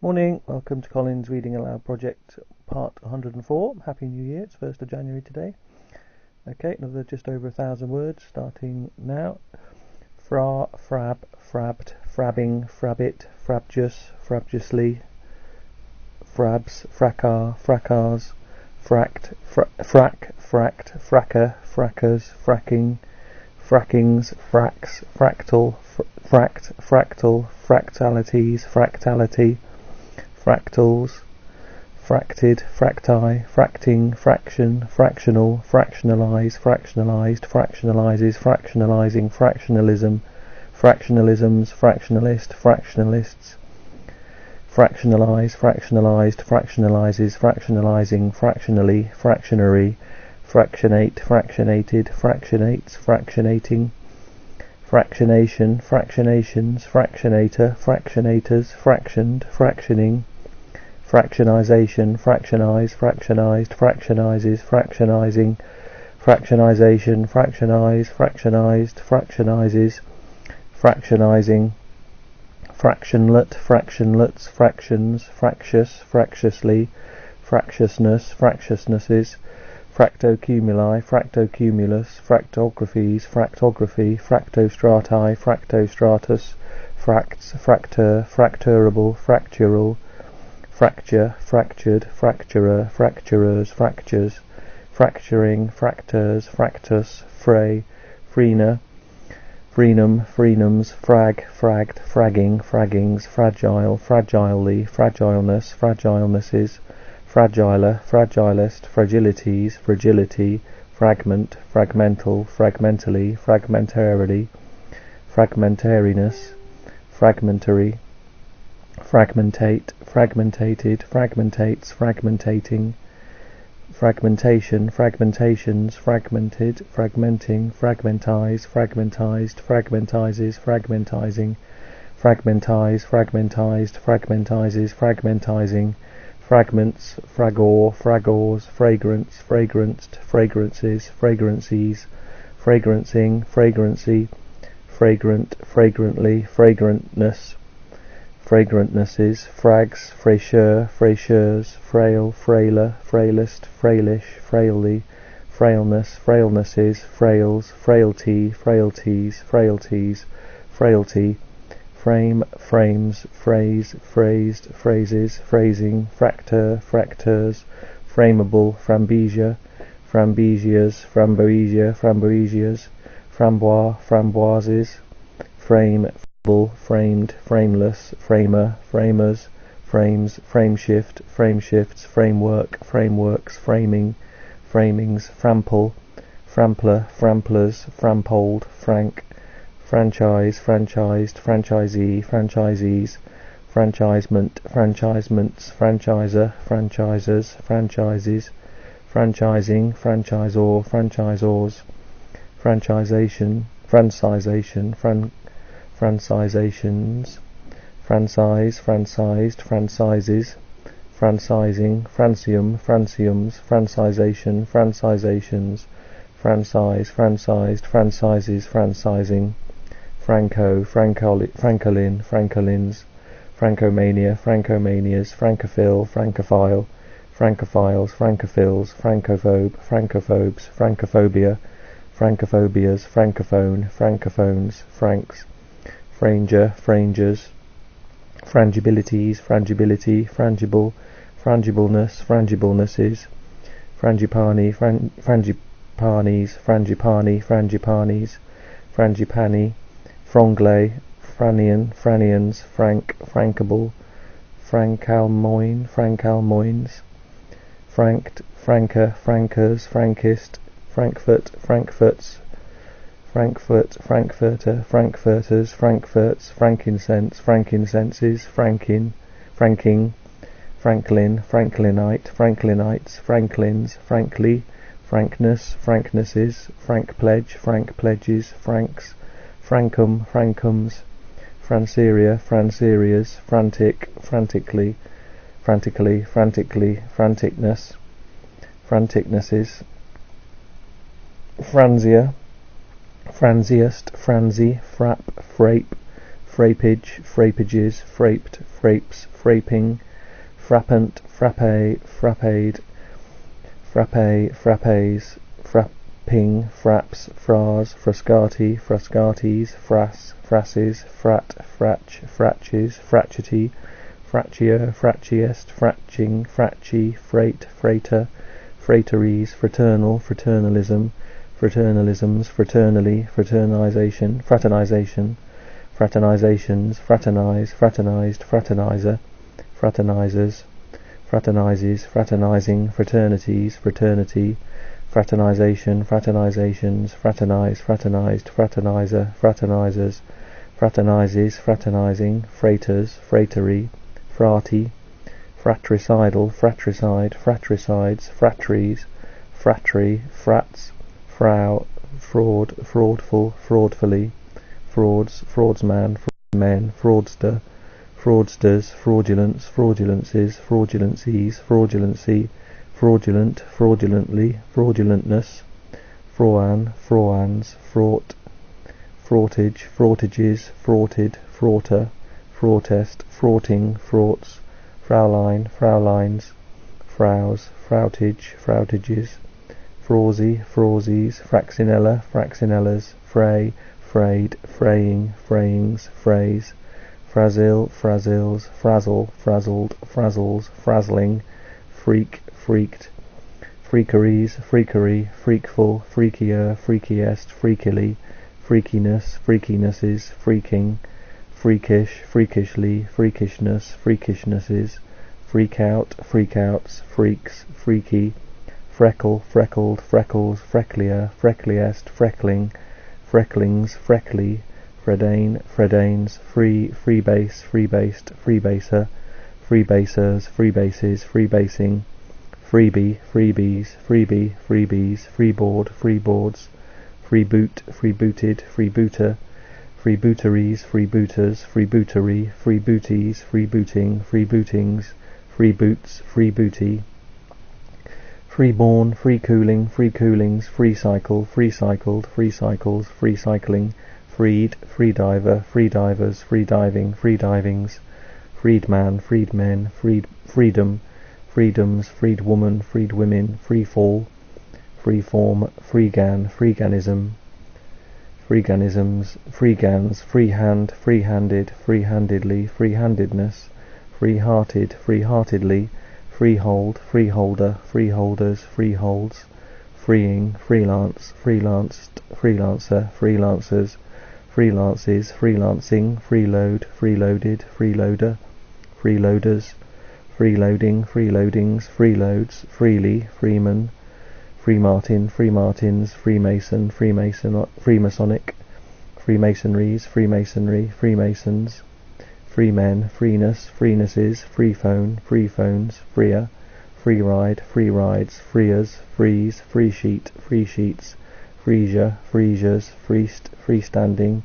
Morning, welcome to Colin's Reading Aloud project, part 104. Happy New Year, it's 1st of January today. Okay, another just over 1,000 words, starting now. Fra, frab, frabbed, frabbing, frabbit, frabjus, frabjusly, frabs, fracas, fracas, fracked, frack, fracked, fracker, frackers, fracking, frackings, fracks, fractal, fracked, fractal, fractalities, fractality, fractals, fracted, fracti, fracting, fraction, fractional, fractionalize, fractionalized, fractionalizes, fractionalizing, fractionalism, fractionalisms, fractionalist, fractionalists, fractionalize, fractionalized, fractionalizes, fractionalizing, fractionally, fractionary, fractionate, fractionated, fractionates, fractionating, fractionation, fractionations, fractionator, fractionators, fractioned, fractioning, fractionization, fractionize, fractionized, fractionizes, fractionizing, fractionization, fractionize, fractionized, fractionizes, fractionizing, fractionlet, fractionlets, fractions, fractious, fractiously, fractiousness, fractiousnesses, fractocumuli, fractocumulus, fractographies, fractography, fractostrati, fractostratus, fracts, fracture, fracturable, fractural, fracture, fractured, fracturer, fracturers, fractures, fracturing, fractors, fractus, fray, freener, freenum, freenums, frag, fragged, fragging, fraggings, fragile, fragilely, fragileness, fragilenesses, fragiler, fragilest, fragilities, fragility, fragment, fragmental, fragmentally, fragmentarily, fragmentariness, fragmentary, fragmentate, fragmentated, fragmentates, fragmentating, fragmentation, fragmentations, fragmented, fragmenting, fragmentize, fragmentized, fragmentizes, fragmentizing, fragmentize, fragmentized, fragmentizes, fragmentizing, fragments, fragor, fragors, fragrance, fragranced, fragrances, fragrancies, fragrancing, fragrancy, fragrant, fragrantly, fragrantness, fragrantnesses, frags, fraicheur, fraicheurs, frail, frailer, frailest, frailish, frailly, frailness, frailnesses, frails, frailty, frailties, frailties, frailty, frame, frames, phrase, phrased, phrases, phrasing, fracture, fractures, frameable, frambesia, frambesias, framboesia, framboesias, frambois, framboises, frame, framed, frameless, framer, framers, frames, frameshift, frameshifts, framework, frameworks, framing, framings, frample, frampler, framplers, frampold, frank, franchise, franchised, franchisee, franchisees, franchisement, franchisements, franchiser, franchisers, franchises, franchising, franchisor, franchisors, franchisation, francizations, franchise, franchised, franchises, franchising, francium, franciums, francization, francizations, franchise, franchised, franchises, franchising, franco, francolin, francolins, francomania, francomanias, francophil, francophile, francophiles, francophils, francophobe, francophobes, francophobia, francophobias, francophone, francophones, franks, franger, frangers, frangibilities, frangibility, frangible, frangibleness, frangiblenesses, frangipani, frangipanis, frangipani, frangipanis, frangipani, franglais, franian, franians, frank, frankable, francalmoin, francalmoins, franked, franker, frankers, frankist, Frankfurt, Frankfurts, Frankfurt, Frankfurter, Frankfurters, Frankfurts, frankincense, frankincenses, franking, Franklin, Franklinite, Franklinites, Franklins, frankly, frankness, franknesses, frank pledge, frank pledges, franks, francum, francums, franceria, francerias, frantic, frantically, franticness, franticnesses, franzia, franziest, franzy, frap, frape, frapage, frapages, fraped, frapes, fraping, frappant, frappe, frappade, frappe, frappes, frapping, fraps, fras, frascati, frascatis, frass, frasses, frat, fratch, fratches, fratchety, fractia, fractiest, fratching, fratchy, freight, freighter, frateries, fraternal, fraternalism, fraternalisms, fraternally, fraternization, fraternization, fraternizations, fraternize, fraternized, fraternizer, fraternizers, fraternizes, fraternizing, fraternities, fraternity, fraternization, fraternizations, fraternize, fraternized, fraternizer, fraternizers, fraternizes, fraternizing, freighters, freighterry, frati, fratricidal, fratricide, fratricides, fratries, fratry, frats, frau, fraud, fraudful, fraudfully, frauds, fraudsman, fraudmen, fraudster, fraudsters, fraudulence, fraudulences, fraudulencies, fraudulency, fraudulent, fraudulently, fraudulentness, frauan, frauans, fraught, fraughtage, fraugtages, fraughted, fraughter, fraughtest, fraughting, fraughts, fraulein, fraulines, fraus, frautage, frautages, frauzy, frausies, fraxinella, fraxinellas, fray, frayed, fraying, frayings, phrase, frazzle, frazzles, frazzle, frazzled, frazzles, frazzling, freak, freaked, freakeries, freakery, freakful, freakier, freakiest, freakily, freakiness, freakinesses, freaking, freakish, freakishly, freakishness, freakishnesses, freakout, freakouts, freaks, freaky, freckle, freckled, freckles, frecklier, freckliest, freckling, frecklings, freckly, fredane, fredanes, free, freebase, freebased, freebaser, freebasers, freebases, freebasing, freebie, freebies, freebie, freebies, freeboard, freeboards, freeboot, freebooted, freebooter, freebooteries, freebooters, freebootery, freebooties, freebooting, freebootings, freeboots, freebooty, freeborn, freecooling, freecoolings, freecycle, freecycled, freecycles, freecycling, freed, freediver, freedivers, freediving, freedivings, freedman, freedmen, freedom, freedoms, freedwoman, freedwomen, freefall, freeform, freegan, freeganism, freeganisms, freegans, freehand, freehanded, freehandedly, freehandedness, freehearted, freeheartedly, freehold, freeholder, freeholders, freeholds, freeing, freelance, freelanced, freelancer, freelancers, freelances, freelancing, freeload, freeloaded, freeloader, freeloaders, freeloading, freeloadings, freeloads, freely, freeman, freemartin, freemartins, freemason, freemasonic, freemasonries, freemasonry, freemasons, freemen, freeness, freenesses, freephone, freephones, freer, freeride, freerides, freers, freeze, freesheet, freesheets, freesia, freesias, freest, freestanding,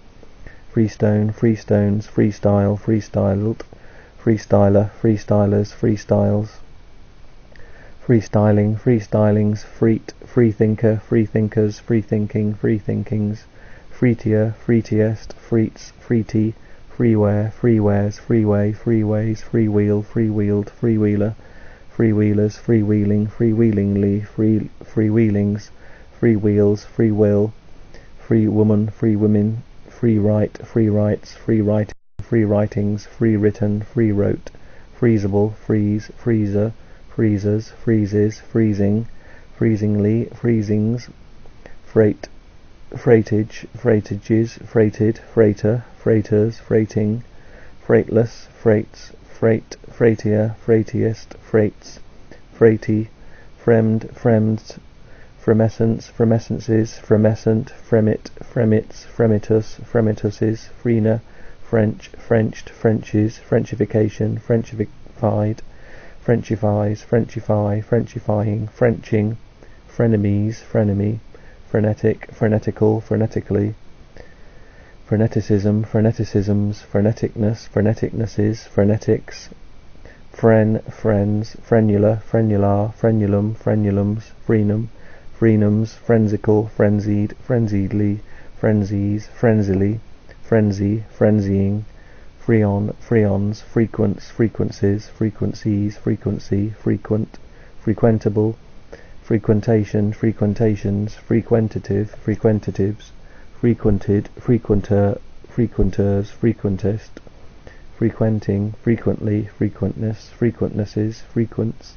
freestone, freestones, freestyle, freestyled, freestyler, freestylers, freestyles, freestyling, freestylings, freet, freethinker, freethinkers, freethinking, freethinkings, freetier, freetiest, freets, freety, freeware, freewares, freeway, freeways, freewheel, freewheeled, freewheeler, freewheelers, freewheeling, freewheelingly, freewheelings, freewheels, freewill, free woman, free women, free right, free rights, free writing, free writings, free written, free wrote, freezable, freeze, freezer, freezers, freezes, freezing, freezingly, freezings, freight, freightage, freigtages, freighted, freighter, freighters, freighting, freightless, freights, freight, freigtier, freighttiest, freights, freighty, fremd, fremds, fremescence, fremescences, fremescent, fremit, fremits, fremitus, fremituses, freener, French, Frenched, Frenches, Frenchification, Frenchified, Frenchifies, Frenchify, Frenchifying, Frenching, frenemies, frenemy, frenetic, frenetical, frenetically, freneticism, freneticisms, freneticness, freneticnesses, frenetics, fren, friends, frenula, frenular, frenulum, frenulums, frenum, frenums, frensical, frenzied, frenziedly, frenzies, frenzily, frenzy, frenzying, freon, freons, frequents, frequencies, frequencies, frequency, frequent, frequentable, frequentation, frequentations, frequentative, frequentatives, frequented, frequenter, frequenters, frequentist, frequenting, frequently, frequentness, frequentnesses, frequents,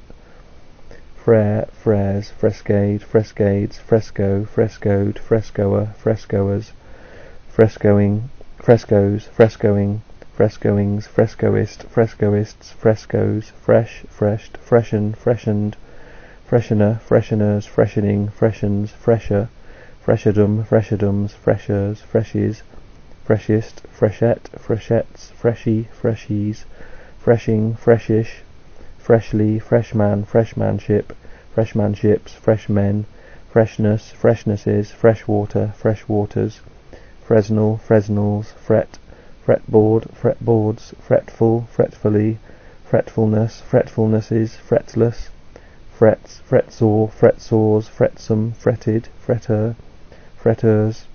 frere, frares, frescade, frescades, fresco, frescoed, frescoer, frescoers, frescoing, frescoes, frescoing, frescoings, frescoist, frescoists, frescoes, fresh, freshed, freshen, freshened, freshener, fresheners, freshening, freshens, fresher, fresherdom, fresherdums, freshers, freshies, freshest, freshette, freshettes, freshy, freshies, freshing, freshish, freshly, freshman, freshmanship, freshmanships, freshmen, freshness, freshnesses, freshwater, freshwaters, Fresnel, Fresnels, fret, fretboard, fretboards, fretful, fretfully, fretfulness, fretfulnesses, fretless, frets, fretsore, fretsores, fretsome, fretted, fretter, fretters,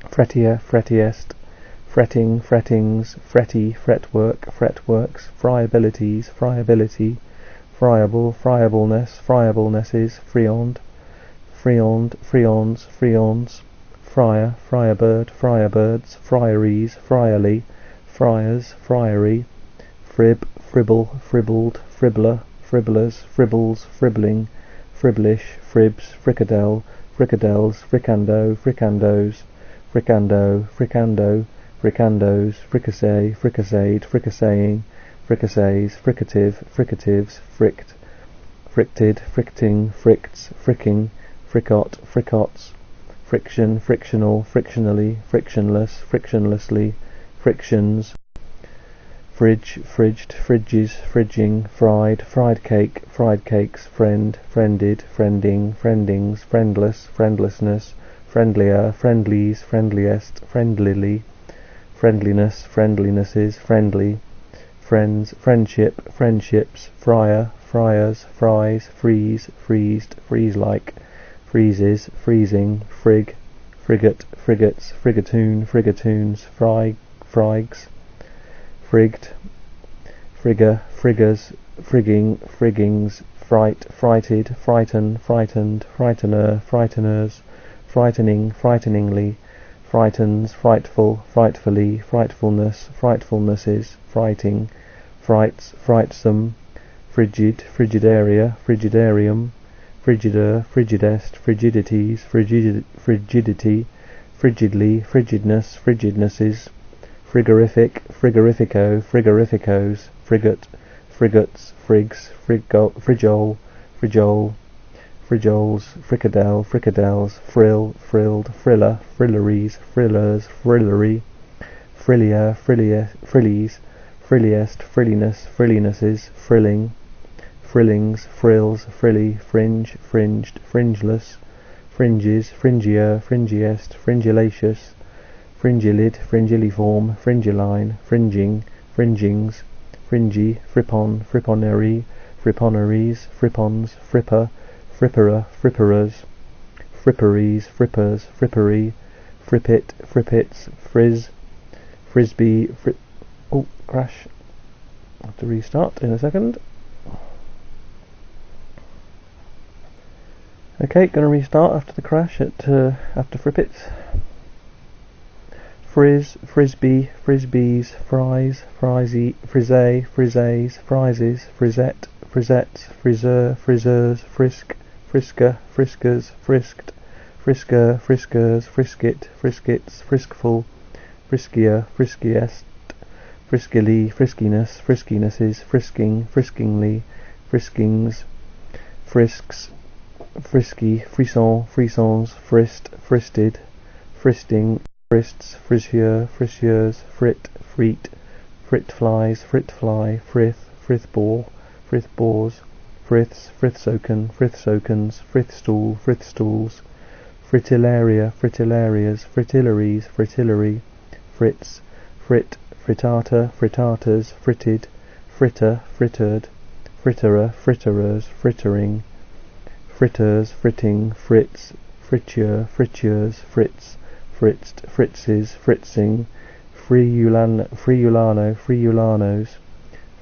frettier, frettiest, fretting, frettings, fretty, fretwork, fretworks, friabilities, friability, friable, friableness, friablenesses, friond, friond, frions, frions, friar, friarbird, friarbirds, friaries, friarly, friars, friary, frib, fribble, fribbled, fribbler, fribblers, fribbles, fribbling, fribblish, fribs, fricadelle, fricadelles, fricando, fricandos, fricando, fricando, fricandos, fricassee, fricasseed, fricasseeing, fricassees, fricative, fricatives, fricked, fricted, fricting, fricts, fricking, fricot, fricots, friction, frictional, frictionally, frictionless, frictionlessly, frictions, fridge, fridged, fridges, fridging, fried, fried cake, fried cakes, friend, friended, friending, friendings, friendless, friendlessness, friendlier, friendlies, friendliest, friendlily, friendliness, friendlinesses, friendly, friends, friendship, friendships, friar, friars, fries, freeze, freezed, freeze-like, freezes, freezing, frig, frigate, frigates, frigatoon, frigatoons, frig, frigs, frigged, frigger, friggers, frigging, friggings, fright, frighted, frighten, frightened, frightener, frighteners, frightening, frighteningly, frightens, frightful, frightfully, frightfulness, frightfulnesses, frighting, frights, frightsome, frigid, frigidaria, frigidarium, frigider, frigidest, frigidities, frigidity, frigidly, frigidness, frigidnesses, frigorific, frigorifico, frigorificos, frigate, frigates, frigs, frijol, frijol, frijoles, fricadelle, fricadelles, frill, frilled, friller, frilleries, frillers, frillery, frillier, frillies, frilliest, frilliness, frillinesses, frilling, frillings, frills, frilly, fringe, fringed, fringeless, fringes, fringier, fringiest, fringulacious, fringillid, fringilliform, fringiline, fringing, fringings, fringy, frippon, fripponery, fripponeries, frippons, fripper, frippera, fripperers, fripperies, frippers, frippery, frippit, frippits, frizz, frisbee, oh, crash. I'll have to restart in a second. Okay, gonna restart after the crash after frippits. Frizz, frisbee, frisbees, fries, frizy, frizzay, frizzes, frises, frizette, frizettes, friseur, friseurs, frisk, frisker, friskers, frisked, frisker, friskers, friskit, friskits, friskful, friskier, friskiest, friskily, friskiness, friskinesses, frisking, friskingly, friskings, frisks, frisky, frisson, frissons, frist, fristed, fristing, frists, frisier, frisieurs, frit, freet, fritflies, fritfly, frith, frithball, frithbores, friths, frithsoken, frithsokens, frithstool, frithstools, fritillaria, fritillarias, fritillaries, fritillary, frits, frit, frittata, frittaters, fritted, fritter, frittered, fritterer, fritterers, frittering, fritters, fritting, frits, friture, fritures, frits, fritzed, fritzes, fritzing, friulano, friulanos,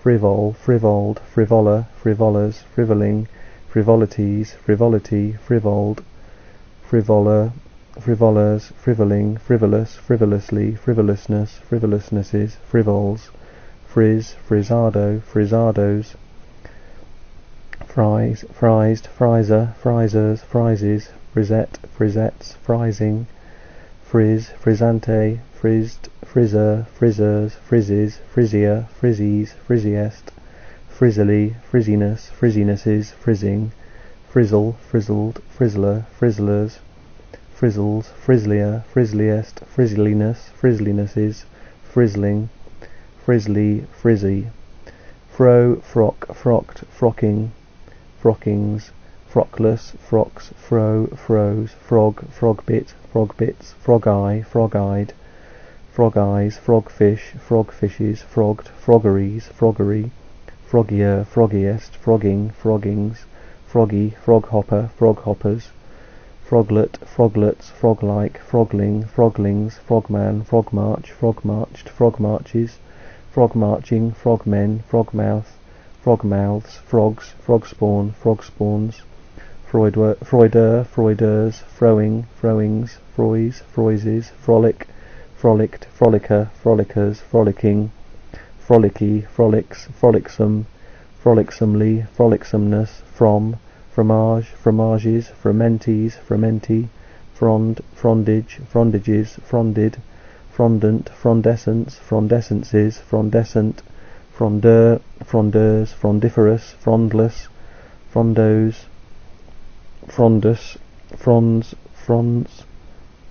frivol, frivoled, frivola, frivolers, frivoling, frivolities, frivolity, frivoled, frivoler, frivolers, frivoling, frivolous, frivolously, frivolousness, frivolousnesses, frivols, frizz, frizzado, frizzados, fries, frised, frizer, frisers, frises, frisette, frizettes, frising, frizz, frizzante, frizzed, frizzer, frizzers, frizzes, frizzier, frizzies, frizziest, frizzily, frizziness, frizzinesses, frizzing, frizzle, frizzled, frizzler, frizzlers, frizzles, frizzlier, frizzliest, frizzliness, frizzlinesses, frizzling, frizzly, frizzy, fro, frock, frocked, frocking, frockings, frockless, frocks, fro, froze, frog, frogbit, frogbits, frog-eye, frog-eyed, frog eyes, frogfish, frogfishes, frogged, froggeries, froggery, froggier, froggiest, frogging, froggings, froggy, froghopper, froghoppers, froglet, froglets, froglike, frogling, froglings, frogman, frogmarch, frogmarched, frogmarches, frogmarching, frogmen, frogmouth, frogmouths, frogs, frogspawn, frogspawns, freuder, freuders, frowing, frowings, froys, froises, frolic, frolicked, frolicker, frolickers, frolicking, frolicky, frolics, frolicsome, frolicsomely, frolicsomness, from, fromage, fromages, fromenties, fromenti, frond, frondage, frondages, fronded, frondant, frondescence, frondescences, frondescent, frondeur, frondeurs, frondiferous, frondless, frondos, frondus, fronds, fronds,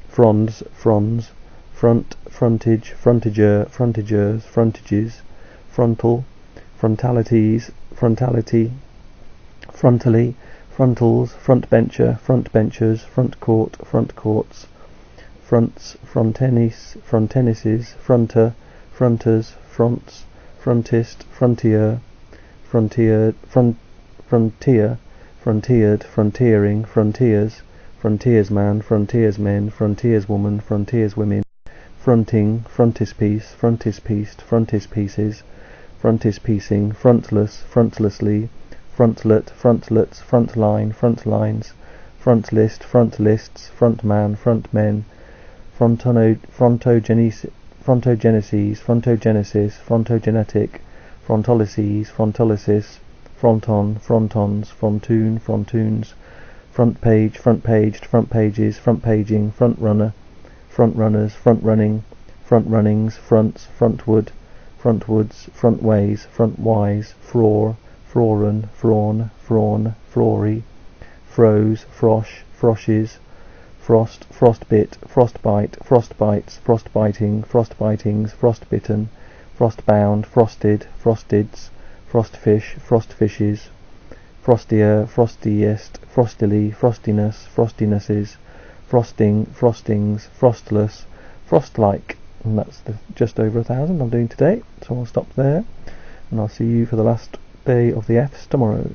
fronds, fronds, front, frontage, frontager, frontagers, frontages, frontal, frontalities, frontality, frontally, frontals, frontbencher, frontbenchers, front court, front courts, fronts, frontenis, frontenisses, fronter, fronters, fronts, frontist, frontier, frontiered, frontier, frontiered, frontiering, frontiers, frontiersman, frontiersmen, frontierswoman, frontierswomen, fronting, frontispiece, frontispieced, frontispieces, frontispiecing, frontless, frontlessly, frontlet, frontlets, frontline, frontlines, frontlist, frontlists, frontman, frontmen, frontogenesis, frontogenesis, frontogenetic, frontolyses, frontolysis, fronton, frontons, frontoon, frontoons, front page, front paged, front pages, front paging, front runner, front runners, front running, front runnings, fronts, frontwood, frontwoods, frontways, frontwise, frore, froren, frawn, frawn, frory, froze, frosh, froshes, frost, frostbit, frostbite, frostbites, frostbiting, frostbitings, frostbitten, frostbound, frosted, frostids, frostfish, frostfishes, frostier, frostiest, frostily, frostiness, frostinesses, frosting, frostings, frostless, FROSTLIKE. And that's just over 1,000 I'm doing today, so I'll stop there and I'll see you for the last day of the Fs tomorrow.